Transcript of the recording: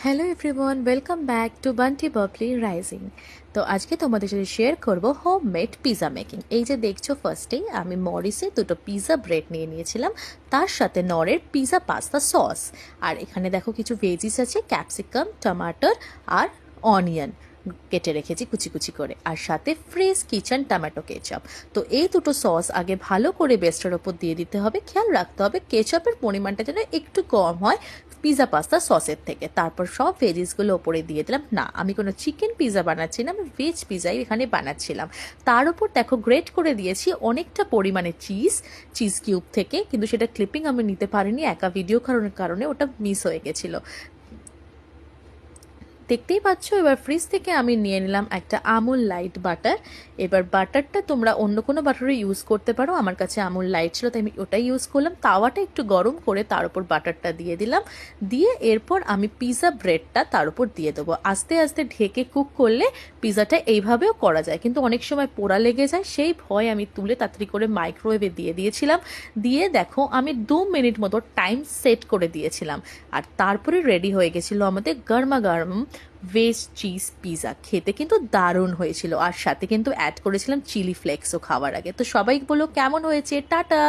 Hello everyone, welcome back to Bunty Babli rising. তো আজকে তোমাদের সাথে শেয়ার করব হোমমেড পিৎজা মেকিং। এই যে দেখছো, ফার্স্টেই আমি মরিসে দুটো পিৎজা ব্রেড নিয়ে নিয়েছিলাম, তার সাথে নরের পিৎজা পাস্তা সস, আর এখানে দেখো কিছু ভেজিস আছে, ক্যাপসিকাম, টমাটোর আর অনিয়ন কেটে রেখেছি কুচি কুচি করে, আর সাথে ফ্রেশ কিচেন টমেটো কেচাপ। তো এই দুটো সস আগে ভালো করে বেস্টের ওপর দিয়ে দিতে হবে। খেয়াল রাখতে হবে কেচাপের পরিমাণটা যেন একটু কম হয় পিৎজা পাস্তা সসের থেকে। তারপর সব ভেজিসগুলো ওপরে দিয়ে দিলাম। না, আমি কোনো চিকেন পিৎজা বানাচ্ছি না, আমি ভেজ পিৎজাই এখানে বানাচ্ছিলাম। তার উপর দেখো গ্রেট করে দিয়েছি অনেকটা পরিমাণে চিজ কিউব থেকে, কিন্তু সেটা ক্লিপিং আমি নিতে পারিনি, একা ভিডিও কারণের কারণে ওটা মিস হয়ে গেছিলো। দেখতেই পাচ্ছ, এবার ফ্রিজ থেকে আমি নিয়ে নিলাম একটা আমুল লাইট বাটার। এবার বাটারটা তোমরা অন্য কোনো বাটারে ইউজ করতে পারো, আমার কাছে আমুল লাইট ছিল তাই আমি ওটাই ইউজ করলাম। তাওয়াটা একটু গরম করে তার উপর বাটারটা দিয়ে দিলাম, দিয়ে এরপর আমি পিৎজা ব্রেডটা তার উপর দিয়ে দেবো। আস্তে আস্তে ঢেকে কুক করলে পিৎজাটা এইভাবেও করা যায়, কিন্তু অনেক সময় পোড়া লেগে যায়, সেই ভয় আমি তুলে তাড়াতাড়ি করে মাইক্রোওয়েভে দিয়ে দিয়েছিলাম। দিয়ে দেখো আমি 2 মিনিট মতো টাইম সেট করে দিয়েছিলাম, আর তারপরে রেডি হয়ে গেছিলো আমাদের গরমা গরম ভেজ চিজ পিৎজা। খেতে কিন্তু দারুণ হয়েছিল, আর সাথে কিন্তু অ্যাড করেছিলাম চিলি ফ্লেক্সও খাওয়ার আগে। তো সবাই বলো কেমন হয়েছে। টাটা।